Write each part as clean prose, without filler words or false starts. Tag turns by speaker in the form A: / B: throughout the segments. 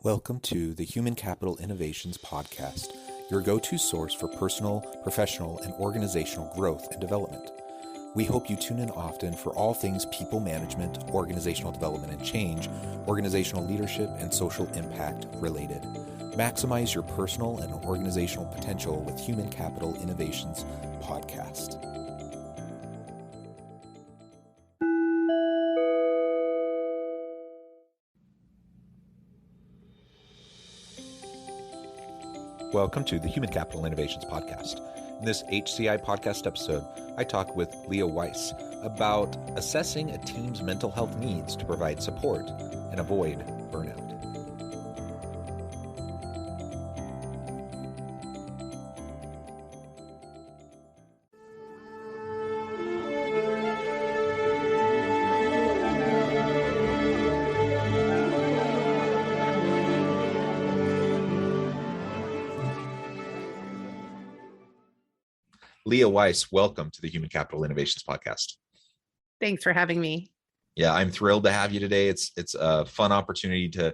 A: Welcome to the Human Capital Innovations Podcast, your go-to source for personal, professional, and organizational growth and development. We hope you tune in often for all things people management, organizational development and change, organizational leadership, and social impact related. Maximize your personal and organizational potential with Human Capital Innovations Podcast. Welcome to the Human Capital Innovations Podcast. In this HCI podcast episode, I talk with Leah Weiss about assessing a team's mental health needs to provide support and avoid burnout. Leah Weiss, welcome to the Human Capital Innovations Podcast.
B: Thanks for having me.
A: Yeah, I'm thrilled to have you today. It's a fun opportunity to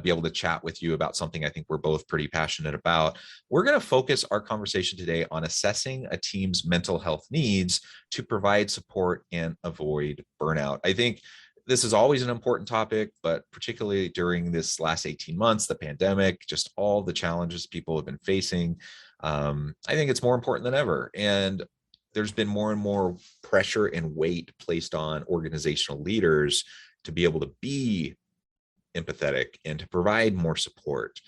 A: be able to chat with you about something I think we're both pretty passionate about. We're going to focus our conversation today on assessing a team's mental health needs to provide support and avoid burnout. I think this is always an important topic, but particularly during this last 18 months, the pandemic, just all the challenges people have been facing, I think it's more important than ever. And there's been more and more pressure and weight placed on organizational leaders to be able to be empathetic and to provide more support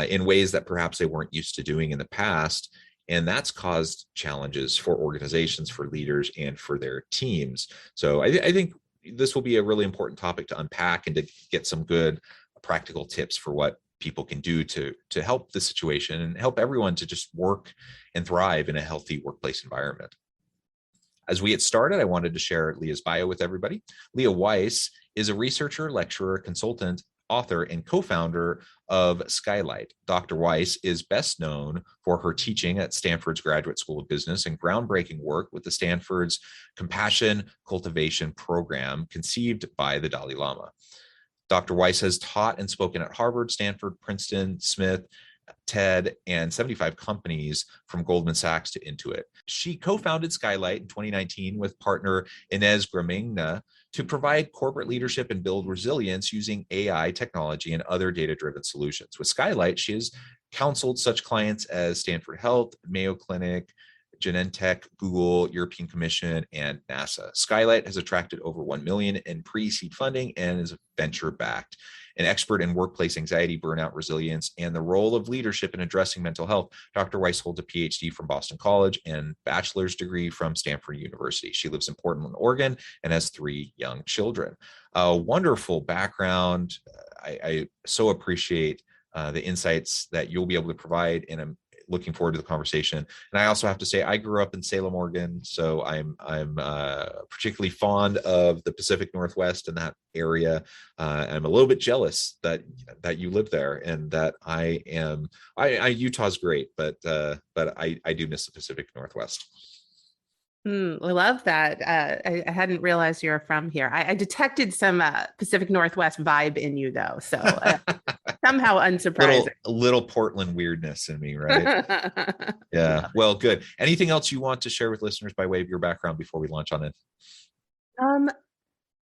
A: in ways that perhaps they weren't used to doing in the past. And that's caused challenges for organizations, for leaders, and for their teams. So I think this will be a really important topic to unpack and to get some good practical tips for what people can do to help the situation and help everyone to just work and thrive in a healthy workplace environment. As we get started, I wanted to share Leah's bio with everybody. Leah Weiss is a researcher, lecturer, consultant, author, and co-founder of Skylight. Dr. Weiss is best known for her teaching at Stanford's Graduate School of Business and groundbreaking work with the Stanford's Compassion Cultivation Program, conceived by the Dalai Lama. Dr. Weiss has taught and spoken at Harvard, Stanford, Princeton, Smith, TED, and 75 companies from Goldman Sachs to Intuit. She co-founded Skylight in 2019 with partner Inez Gramegna to provide corporate leadership and build resilience using AI technology and other data-driven solutions. With Skylight, she has counseled such clients as Stanford Health, Mayo Clinic, Genentech, Google, European Commission, and NASA. Skylight has attracted over 1 million in pre-seed funding and is venture-backed. An expert in workplace anxiety, burnout, resilience, and the role of leadership in addressing mental health, Dr. Weiss holds a PhD from Boston College and bachelor's degree from Stanford University. She lives in Portland, Oregon, and has 3 young children. A wonderful background. I so appreciate the insights that you'll be able to provide, and I'm looking forward to the conversation. And I also have to say, I grew up in Salem, Oregon, so I'm particularly fond of the Pacific Northwest and that area. I'm a little bit jealous that you live there, and that Utah's great, but I do miss the Pacific Northwest.
B: I love that. I hadn't realized you were from here. I detected some Pacific Northwest vibe in you, though. So somehow unsurprising.
A: Little Portland weirdness in me, right? Yeah. Well, good. Anything else you want to share with listeners by way of your background before we launch on it?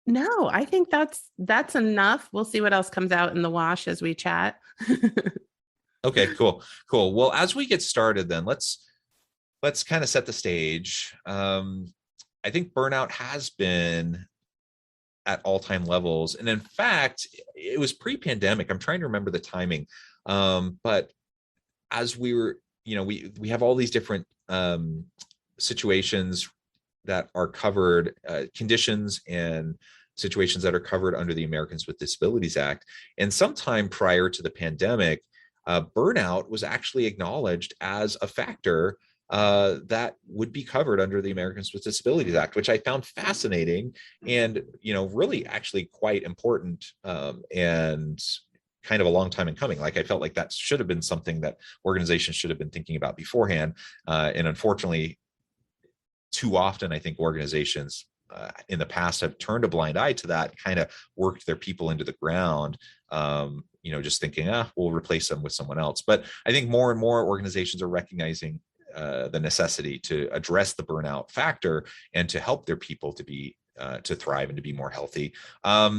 B: No, I think that's enough. We'll see what else comes out in the wash as we chat.
A: Okay, cool. Well, as we get started, then let's kind of set the stage. I think burnout has been at all-time levels. And in fact, it was pre-pandemic. I'm trying to remember the timing. But as we were, we have all these different situations that are covered, conditions and situations that are covered under the Americans with Disabilities Act. And sometime prior to the pandemic, burnout was actually acknowledged as a factor that would be covered under the Americans with Disabilities Act, which I found fascinating and, really actually quite important, and kind of a long time in coming. Like, I felt like that should have been something that organizations should have been thinking about beforehand. And unfortunately, too often, I think organizations in the past have turned a blind eye to that, kind of worked their people into the ground, just thinking, we'll replace them with someone else. But I think more and more organizations are recognizing the necessity to address the burnout factor and to help their people to be to thrive and to be more healthy.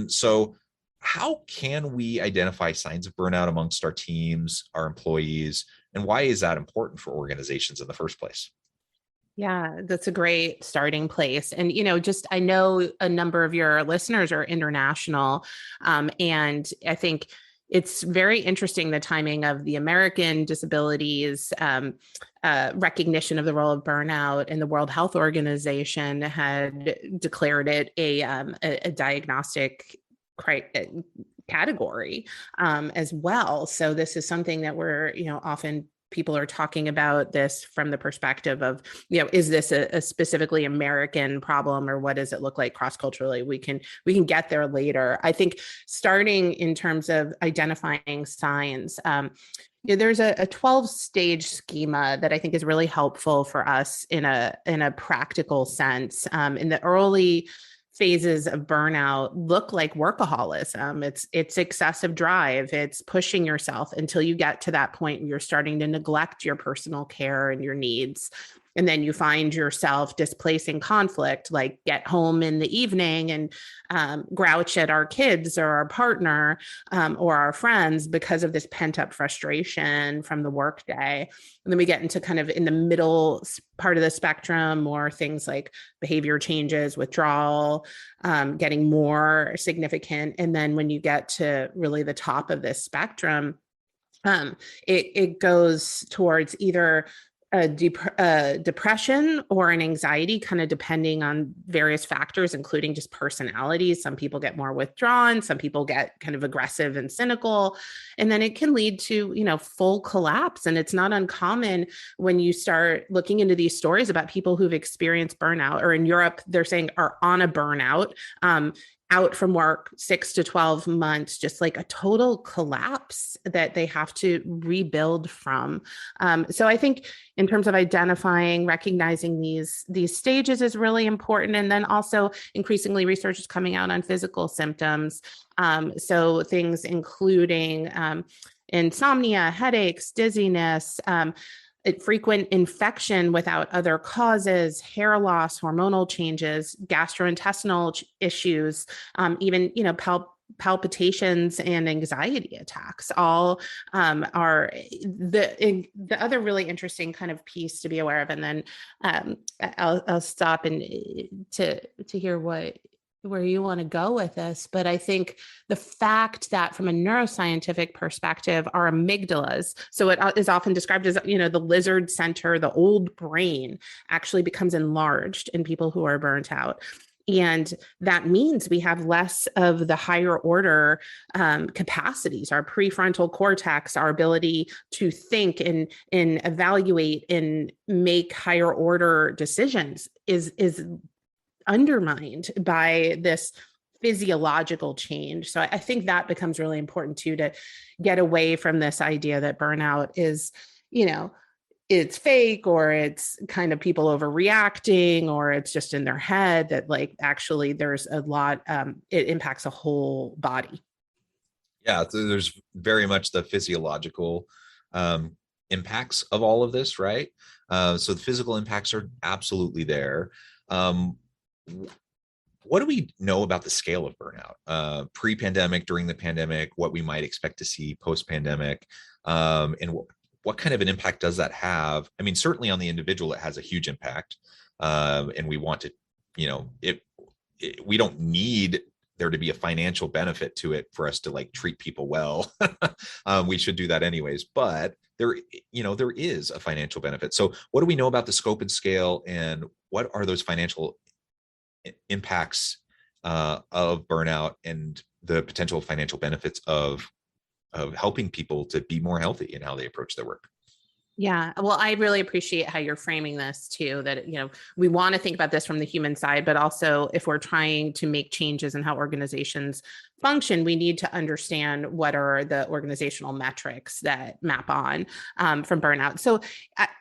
A: So how can we identify signs of burnout amongst our teams, our employees, and why is that important for organizations in the first place?
B: Yeah, that's a great starting place. And, I know a number of your listeners are international. And I think it's very interesting the timing of the American Disabilities recognition of the role of burnout, and the World Health Organization had declared it a diagnostic category as well. So this is something that we're, often people are talking about this from the perspective of, is this a specifically American problem, or what does it look like cross-culturally? We can get there later. I think starting in terms of identifying signs, there's a 12-stage schema that I think is really helpful for us in a practical sense. In the early phases of burnout look like workaholism. It's excessive drive. It's pushing yourself until you get to that point where you're starting to neglect your personal care and your needs. And then you find yourself displacing conflict, like get home in the evening and grouch at our kids or our partner or our friends because of this pent up frustration from the workday. And then we get into kind of in the middle part of the spectrum, or things like behavior changes, withdrawal, getting more significant. And then when you get to really the top of this spectrum, it goes towards either a depression or an anxiety, kind of depending on various factors, including just personalities. Some people get more withdrawn, some people get kind of aggressive and cynical, and then it can lead to, full collapse. And it's not uncommon when you start looking into these stories about people who've experienced burnout, or in Europe, they're saying are on a burnout, out from work 6 to 12 months, just like a total collapse that they have to rebuild from. So I think in terms of identifying, recognizing these stages is really important. And then also increasingly research is coming out on physical symptoms. So things including insomnia, headaches, dizziness, frequent infection without other causes, hair loss, hormonal changes, gastrointestinal issues, even, palpitations and anxiety attacks, all are the other really interesting kind of piece to be aware of. And then I'll stop and to hear where you want to go with this. But I think the fact that from a neuroscientific perspective, our amygdalas, so it is often described as, the lizard center, the old brain, actually becomes enlarged in people who are burnt out. And that means we have less of the higher order capacities, our prefrontal cortex, our ability to think and evaluate and make higher order decisions is undermined by this physiological change. So I think that becomes really important too, to get away from this idea that burnout is, it's fake, or it's kind of people overreacting, or it's just in their head, that like actually there's a lot, it impacts a whole body.
A: Yeah, there's very much the physiological impacts of all of this, right? So the physical impacts are absolutely there. What do we know about the scale of burnout pre-pandemic, during the pandemic, what we might expect to see post-pandemic, and what kind of an impact does that have? I mean, certainly on the individual, it has a huge impact, and we want to, we don't need there to be a financial benefit to it for us to like treat people well. We should do that anyways, but there is a financial benefit. So what do we know about the scope and scale, and what are those financial impacts of burnout, and the potential financial benefits of helping people to be more healthy in how they approach their work?
B: Yeah. Well, I really appreciate how you're framing this too, that, we want to think about this from the human side, but also if we're trying to make changes in how organizations function, we need to understand what are the organizational metrics that map on from burnout. So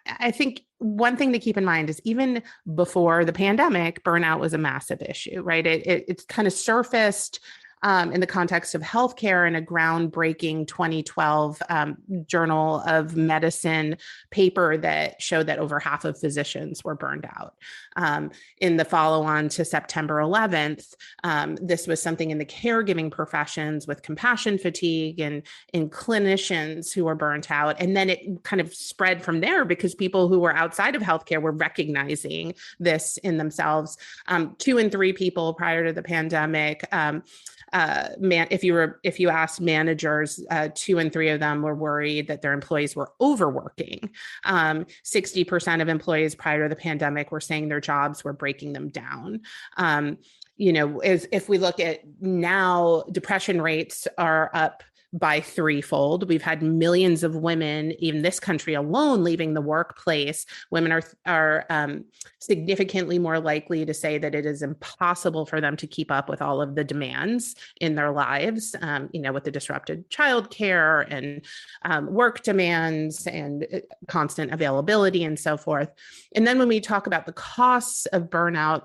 B: I think one thing to keep in mind is even before the pandemic, burnout was a massive issue, right? It's kind of surfaced in the context of healthcare in a groundbreaking 2012 Journal of Medicine paper that showed that over half of physicians were burned out. In the follow-on to September 11th, this was something in the caregiving professions with compassion fatigue and in clinicians who were burnt out. And then it kind of spread from there because people who were outside of healthcare were recognizing this in themselves. 2 in 3 people prior to the pandemic, if you asked managers, 2 in 3 of them were worried that their employees were overworking. 60% of employees prior to the pandemic were saying their jobs were breaking them down. If we look at now, depression rates are up by threefold. We've had millions of women in this country alone leaving the workplace. Women are significantly more likely to say that it is impossible for them to keep up with all of the demands in their lives, with the disrupted childcare and work demands and constant availability and so forth. And then when we talk about the costs of burnout,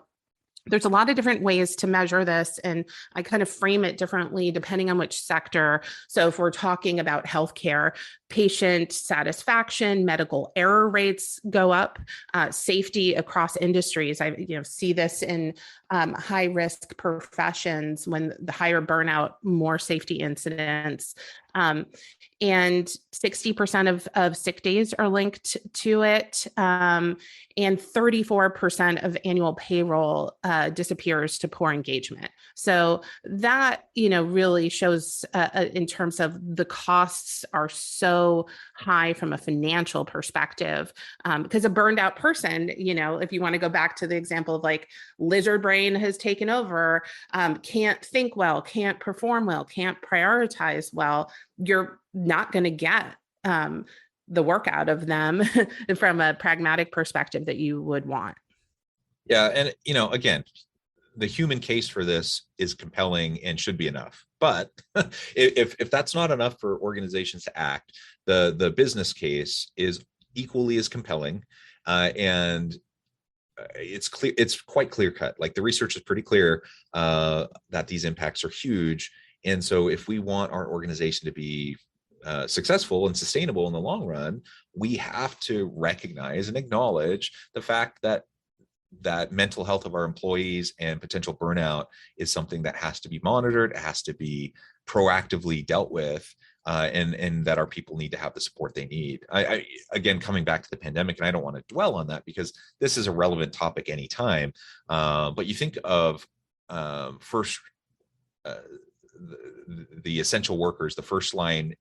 B: there's a lot of different ways to measure this, and I kind of frame it differently depending on which sector. So if we're talking about healthcare, patient satisfaction, medical error rates go up, safety across industries. I see this in high risk professions when the higher burnout, more safety incidents. And 60% of sick days are linked to it. And 34% of annual payroll disappears to poor engagement. So that, really shows in terms of the costs are so high from a financial perspective, because a burned out person, if you want to go back to the example of like lizard brain has taken over, can't think well, can't perform well, can't prioritize well, you're not going to get the work out of them from a pragmatic perspective that you would want.
A: Yeah. And, again, the human case for this is compelling and should be enough. But if that's not enough for organizations to act, the business case is equally as compelling. And it's clear, it's quite clear cut. Like the research is pretty clear that these impacts are huge. And so if we want our organization to be successful and sustainable in the long run, we have to recognize and acknowledge the fact that mental health of our employees and potential burnout is something that has to be monitored. It has to be proactively dealt with, and that our people need to have the support they need. I again, coming back to the pandemic, and I don't want to dwell on that because this is a relevant topic anytime. But you think of first, the essential workers, the first line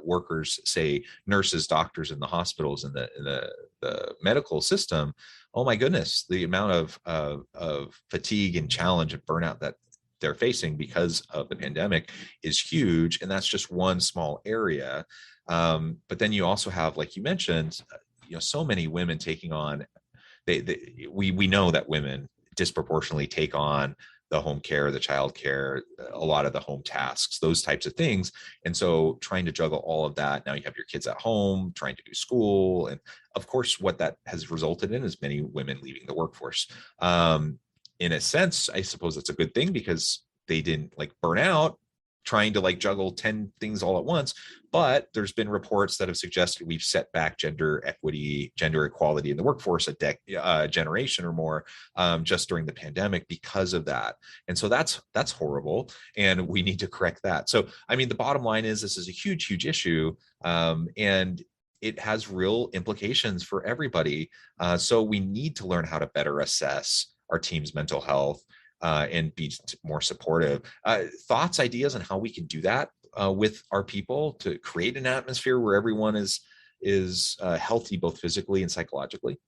A: workers, say nurses, doctors in the hospitals and the medical system. Oh my goodness, the amount of fatigue and challenge and burnout that they're facing because of the pandemic is huge. And that's just one small area. But then you also have, like you mentioned, so many women taking on, we know that women disproportionately take on the home care, the child care, a lot of the home tasks, those types of things. And so trying to juggle all of that, now you have your kids at home, trying to do school. And of course, what that has resulted in is many women leaving the workforce. In a sense, I suppose that's a good thing because they didn't burn out trying to juggle 10 things all at once. But there's been reports that have suggested we've set back gender equity, gender equality in the workforce a generation or more just during the pandemic because of that. And so that's horrible. And we need to correct that. So, I mean, the bottom line is this is a huge, huge issue. And it has real implications for everybody. So we need to learn how to better assess our team's mental health and be more supportive. Thoughts, ideas on how we can do that with our people to create an atmosphere where everyone is healthy, both physically and psychologically?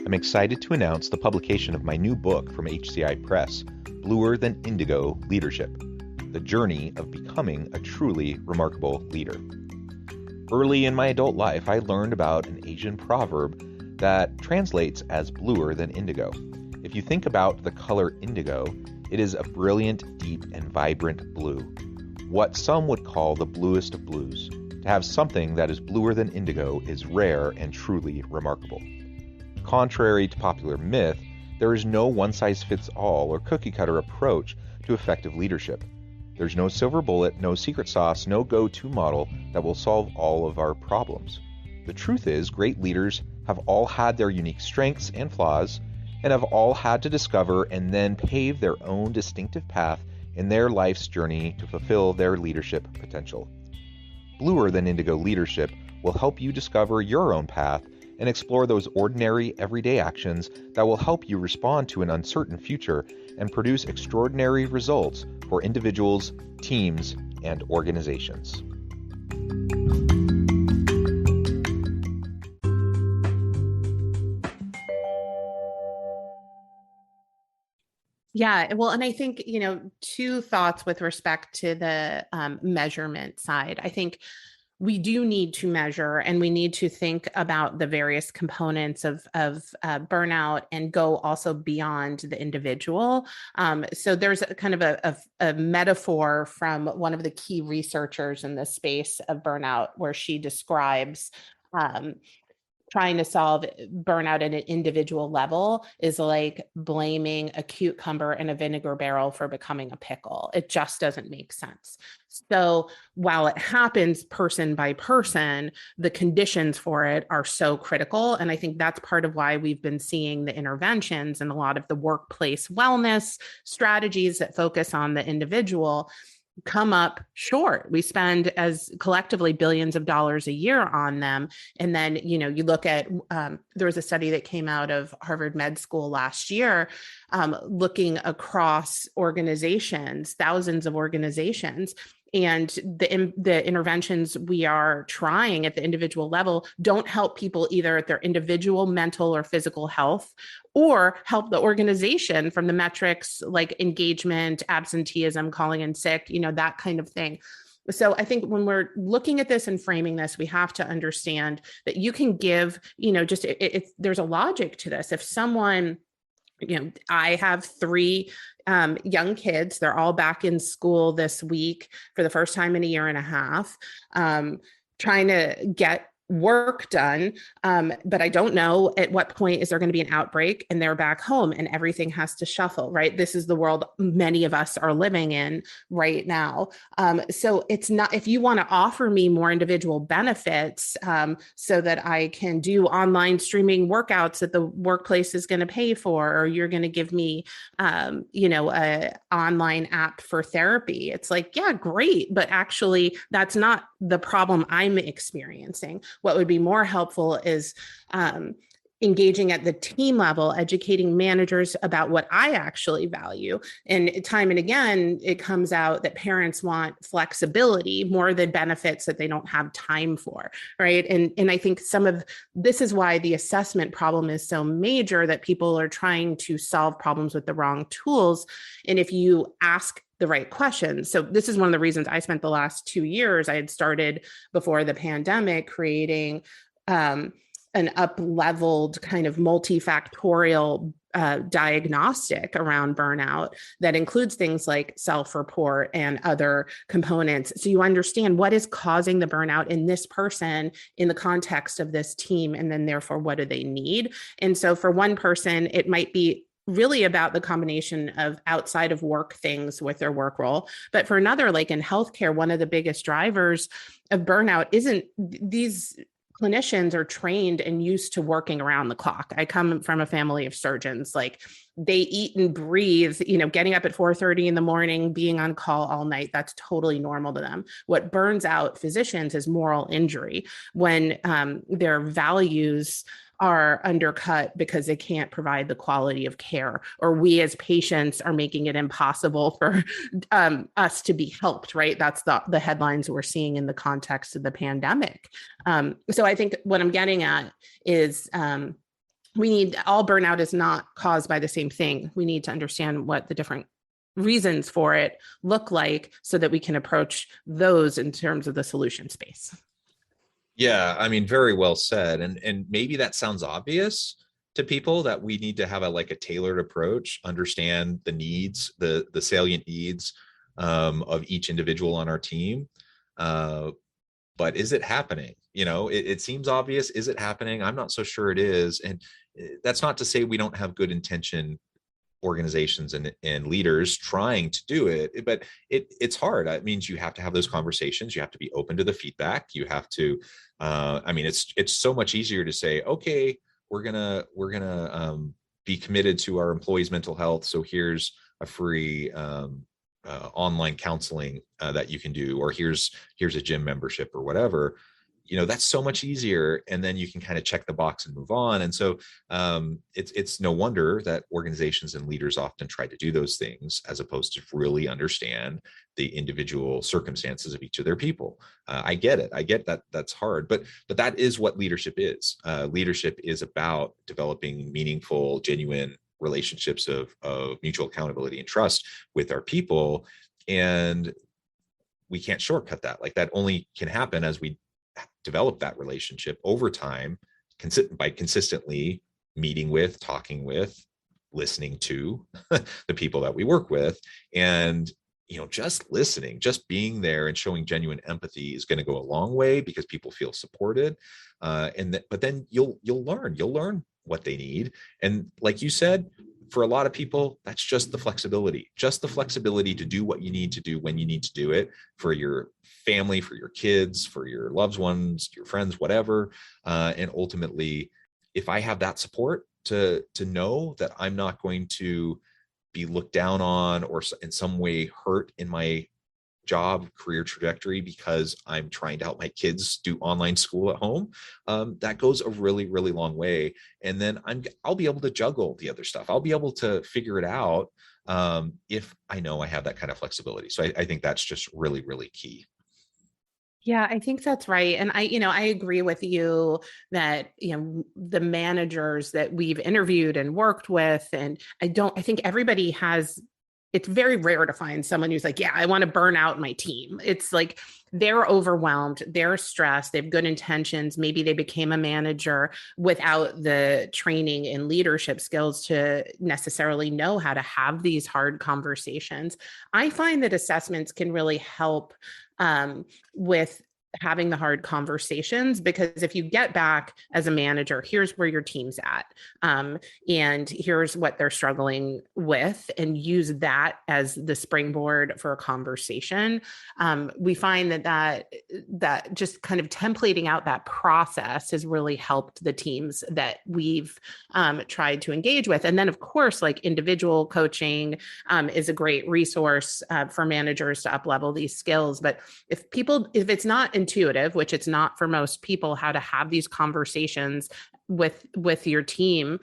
A: I
C: I'm excited to announce the publication of my new book from HCI Press, Bluer Than Indigo Leadership: The Journey of Becoming a Truly Remarkable Leader. Early in my adult life, I learned about an Asian proverb that translates as bluer than indigo. If you think about the color indigo, it is a brilliant, deep, and vibrant blue, what some would call the bluest of blues. To have something that is bluer than indigo is rare and truly remarkable. Contrary to popular myth, there is no one-size-fits-all or cookie-cutter approach to effective leadership. There's no silver bullet, no secret sauce, no go-to model that will solve all of our problems. The truth is, great leaders have all had their unique strengths and flaws, and have all had to discover and then pave their own distinctive path in their life's journey to fulfill their leadership potential. Bluer Than Indigo Leadership will help you discover your own path and explore those ordinary, everyday actions that will help you respond to an uncertain future and produce extraordinary results for individuals, teams, and organizations.
B: Yeah, well, and I think, two thoughts with respect to the measurement side. I think we do need to measure, and we need to think about the various components of burnout and go also beyond the individual. So there's a kind of a metaphor from one of the key researchers in the space of burnout, where she describes trying to solve burnout at an individual level is like blaming a cucumber in a vinegar barrel for becoming a pickle. It just doesn't make sense. So while it happens person by person, the conditions for it are so critical. And I think that's part of why we've been seeing the interventions and a lot of the workplace wellness strategies that focus on the individual come up short. We spend as collectively billions of dollars a year on them. And then, you look at, there was a study that came out of Harvard Med School last year, looking across organizations, thousands of organizations. And the interventions we are trying at the individual level don't help people either at their individual mental or physical health, or help the organization from the metrics like engagement, absenteeism, calling in sick, that kind of thing. So I think when we're looking at this and framing this, we have to understand that you can give, there's a logic to this. If someone, I have 3 young kids. They're all back in school this week for the first time in a year and a half, trying to get work done. But I don't know at what point is there going to be an outbreak and they're back home and everything has to shuffle, right? This is the world many of us are living in right now. So it's not, if you want to offer me more individual benefits so that I can do online streaming workouts that the workplace is going to pay for, or you're going to give me, an online app for therapy. It's like, yeah, great. But actually that's not the problem I'm experiencing. What would be more helpful is engaging at the team level, educating managers about what I actually value. And time and again, it comes out that parents want flexibility more than benefits that they don't have time for, right? And I think some of this is why the assessment problem is so major, that people are trying to solve problems with the wrong tools. And if you ask the right questions. So this is one of the reasons I spent the last 2 years, I had started before the pandemic, creating an up-leveled kind of multifactorial diagnostic around burnout that includes things like self-report and other components. So you understand what is causing the burnout in this person in the context of this team, and then therefore, what do they need? And so for one person, it might be really about the combination of outside of work things with their work role. But for another, like in healthcare, one of the biggest drivers of burnout isn't these clinicians are trained and used to working around the clock. I come from a family of surgeons, like they eat and breathe, getting up at 4:30 in the morning, being on call all night. That's totally normal to them. What burns out physicians is moral injury, when their values are undercut because they can't provide the quality of care, or we as patients are making it impossible for us to be helped, right? That's the headlines we're seeing in the context of the pandemic. So I think what I'm getting at is all burnout is not caused by the same thing. We need to understand what the different reasons for it look like so that we can approach those in terms of the solution space.
A: Yeah, I mean, very well said. And maybe that sounds obvious to people, that we need to have a tailored approach, understand the needs, the salient needs of each individual on our team. But is it happening? It seems obvious. Is it happening? I'm not so sure it is. And that's not to say we don't have good intention organizations and leaders trying to do it, but it's hard. It means you have to have those conversations. You have to be open to the feedback. You have to, it's so much easier to say, okay, we're gonna be committed to our employees' mental health. So here's a free online counseling that you can do, or here's a gym membership or whatever. That's so much easier, and then you can kind of check the box and move on. And so it's no wonder that organizations and leaders often try to do those things, as opposed to really understand the individual circumstances of each of their people. I get it. I get that that's hard, but that is what leadership is. Leadership is about developing meaningful, genuine relationships of mutual accountability and trust with our people. And we can't shortcut that. That only can happen as we develop that relationship over time, by consistently meeting with, talking with, listening to the people that we work with. And just listening, just being there and showing genuine empathy is going to go a long way, because people feel supported. But then you'll learn what they need. And like you said, for a lot of people, that's just the flexibility to do what you need to do when you need to do it, for your family, for your kids, for your loved ones, your friends, whatever. And ultimately, if I have that support to know that I'm not going to be looked down on or in some way hurt in my job career trajectory because I'm trying to help my kids do online school at home, that goes a really, really long way. And then I'll be able to juggle the other stuff. I'll be able to figure it out if I know I have that kind of flexibility. So I think that's just really, really key.
B: Yeah, I think that's right. And I agree with you that, the managers that we've interviewed and worked with, and I think everybody has, it's very rare to find someone who's like, yeah, I want to burn out my team. It's like they're overwhelmed, they're stressed, they have good intentions. Maybe they became a manager without the training and leadership skills to necessarily know how to have these hard conversations. I find that assessments can really help with having the hard conversations, because if you get back as a manager, here's where your team's at, and here's what they're struggling with, and use that as the springboard for a conversation. We find that just kind of templating out that process has really helped the teams that we've tried to engage with. And then, of course, individual coaching is a great resource for managers to up-level these skills. But if it's not intuitive, which it's not for most people, how to have these conversations with your team,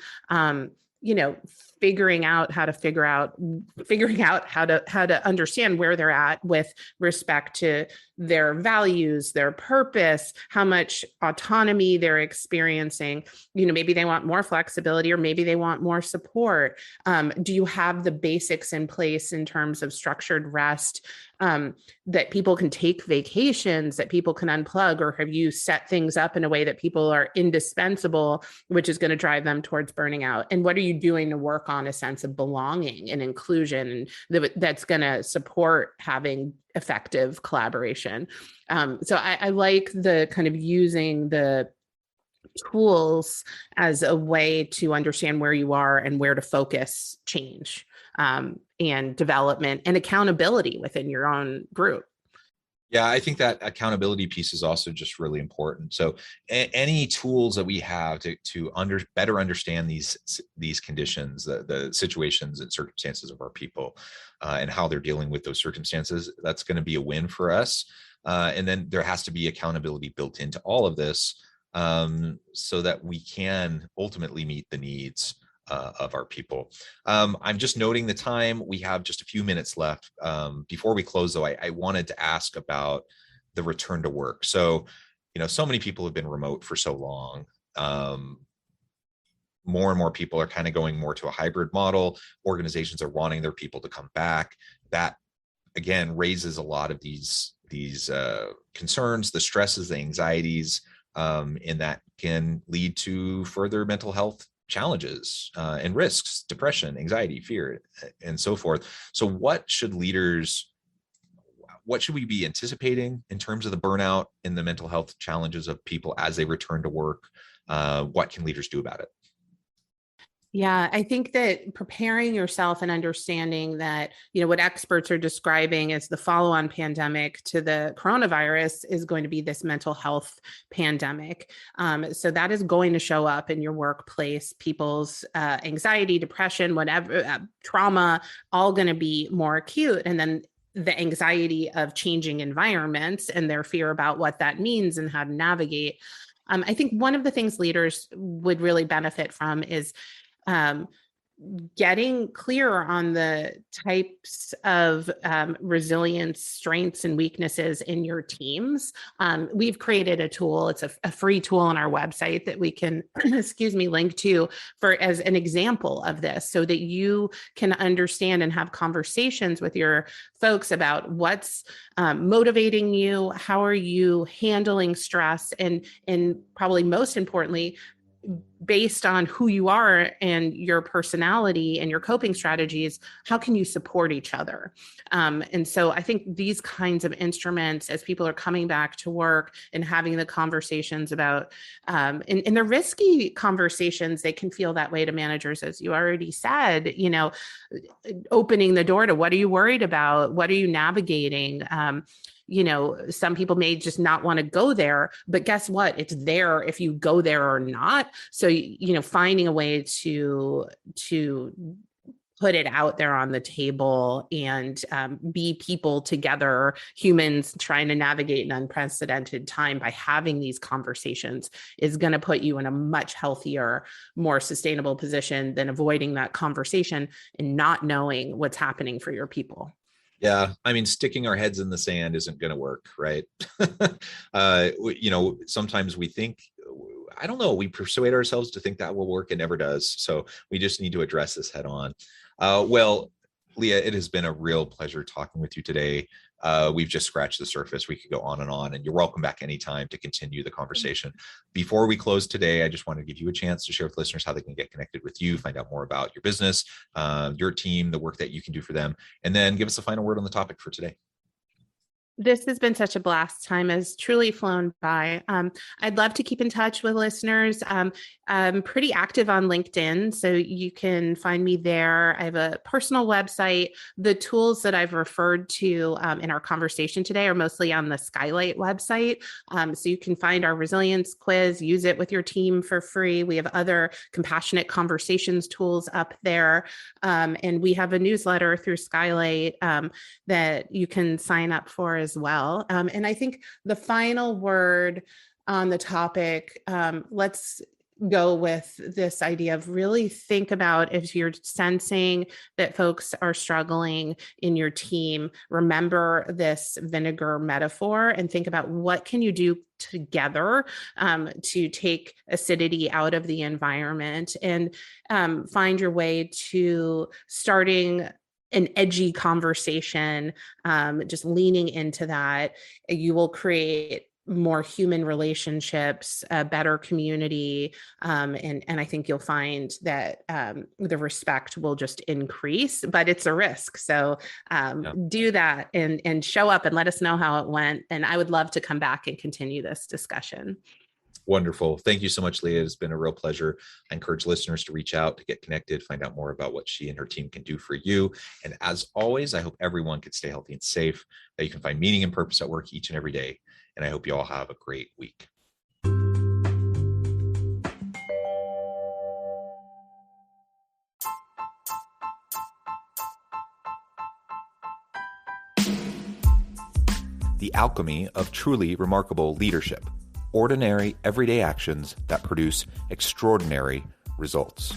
B: figuring out how to understand where they're at with respect to their values, their purpose, how much autonomy they're experiencing. Maybe they want more flexibility, or maybe they want more support. Do you have the basics in place in terms of structured rest, that people can take vacations, that people can unplug, or have you set things up in a way that people are indispensable, which is going to drive them towards burning out? And what are you doing to work on a sense of belonging and inclusion, and that's going to support having effective collaboration? So I like the kind of using the tools as a way to understand where you are and where to focus change, and development and accountability within your own group.
A: Yeah, I think that accountability piece is also just really important. So any tools that we have to better understand these conditions, the situations and circumstances of our people, and how they're dealing with those circumstances, that's going to be a win for us. And then there has to be accountability built into all of this, so that we can ultimately meet the needs of our people. I'm just noting the time. We have just a few minutes left. Before we close, though, I wanted to ask about the return to work. So, so many people have been remote for so long. more and more people are kind of going more to a hybrid model. Organizations are wanting their people to come back. That again raises a lot of these concerns, the stresses, the anxieties, and that can lead to further mental health challenges and risks, depression, anxiety, fear, and so forth. So what should we be anticipating in terms of the burnout and the mental health challenges of people as they return to work? What can leaders do about it?
B: Yeah, I think that preparing yourself and understanding that, what experts are describing as the follow-on pandemic to the coronavirus is going to be this mental health pandemic. So that is going to show up in your workplace, people's anxiety, depression, whatever, trauma, all going to be more acute. And then the anxiety of changing environments and their fear about what that means and how to navigate. I think one of the things leaders would really benefit from is getting clear on the types of resilience, strengths, and weaknesses in your teams. We've created a tool. It's a free tool on our website that we can, link to as an example of this, so that you can understand and have conversations with your folks about what's motivating you, how are you handling stress, and probably most importantly, based on who you are and your personality and your coping strategies, how can you support each other? And so I think these kinds of instruments, as people are coming back to work and having the conversations about, in the risky conversations, they can feel that way to managers, as you already said, opening the door to what are you worried about? What are you navigating? Some people may just not want to go there, but guess what? It's there if you go there or not. So, finding a way to put it out there on the table and be people together, humans trying to navigate an unprecedented time by having these conversations is going to put you in a much healthier, more sustainable position than avoiding that conversation and not knowing what's happening for your people.
A: Yeah. I mean, sticking our heads in the sand isn't going to work, right? Sometimes we think, I don't know, we persuade ourselves to think that will work. It never does. So we just need to address this head on. Well, Leah, it has been a real pleasure talking with you today. We've just scratched the surface. We could go on, and you're welcome back anytime to continue the conversation. Before we close today, I just want to give you a chance to share with listeners how they can get connected with you, find out more about your business, your team, the work that you can do for them, and then give us a final word on the topic for today.
B: This has been such a blast. Time has truly flown by. I'd love to keep in touch with listeners. I'm pretty active on LinkedIn, so you can find me there. I have a personal website. The tools that I've referred to in our conversation today are mostly on the Skylight website. So you can find our resilience quiz, use it with your team for free. We have other compassionate conversations tools up there. And we have a newsletter through Skylight that you can sign up for as well. And I think the final word on the topic, let's go with this idea of really think about, if you're sensing that folks are struggling in your team, remember this vinegar metaphor and think about what can you do together to take acidity out of the environment, and find your way to starting an edgy conversation, just leaning into that. You will create more human relationships, a better community. And I think you'll find that the respect will just increase, but it's a risk. So do that and show up and let us know how it went. And I would love to come back and continue this discussion.
A: Wonderful. Thank you so much, Leah. It's been a real pleasure. I encourage listeners to reach out, to get connected, find out more about what she and her team can do for you. And as always, I hope everyone can stay healthy and safe, that you can find meaning and purpose at work each and every day. And I hope you all have a great week. The alchemy of truly remarkable leadership. Ordinary, everyday actions that produce extraordinary results.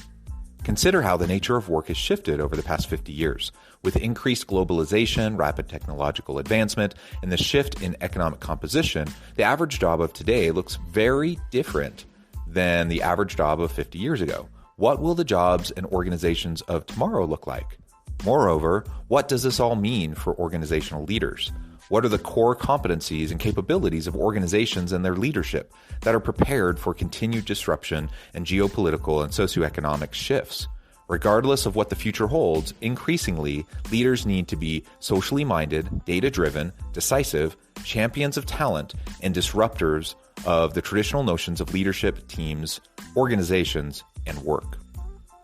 A: Consider how the nature of work has shifted over the past 50 years. With increased globalization, rapid technological advancement, and the shift in economic composition, the average job of today looks very different than the average job of 50 years ago.
C: What will the jobs and organizations of tomorrow look like? Moreover, what does this all mean for organizational leaders? What are the core competencies and capabilities of organizations and their leadership that are prepared for continued disruption and geopolitical and socioeconomic shifts? Regardless of what the future holds, increasingly, leaders need to be socially minded, data-driven, decisive, champions of talent, and disruptors of the traditional notions of leadership, teams, organizations, and work.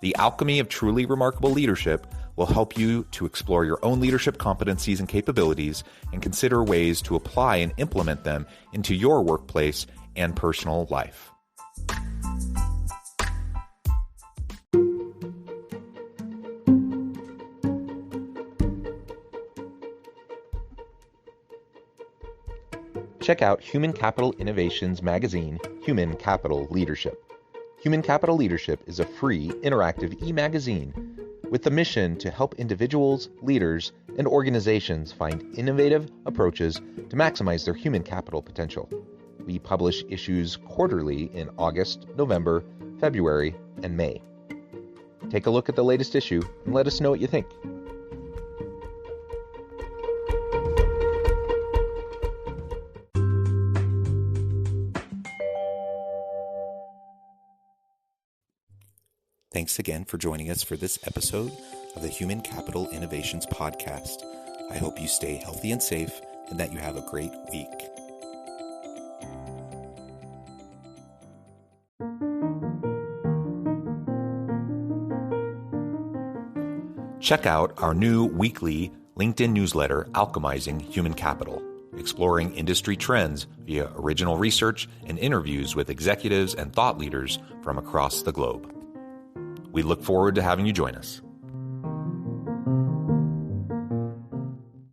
C: The alchemy of truly remarkable leadership will help you to explore your own leadership competencies and capabilities and consider ways to apply and implement them into your workplace and personal life. Check out Human Capital Innovations magazine, Human Capital Leadership. Human Capital Leadership is a free, interactive e-magazine with the mission to help individuals, leaders, and organizations find innovative approaches to maximize their human capital potential. We publish issues quarterly in August, November, February, and May. Take a look at the latest issue and let us know what you think. Thanks again for joining us for this episode of the Human Capital Innovations Podcast. I hope you stay healthy and safe and that you have a great week. Check out our new weekly LinkedIn newsletter, Alchemizing Human Capital, exploring industry trends via original research and interviews with executives and thought leaders from across the globe. We look forward to having you join us.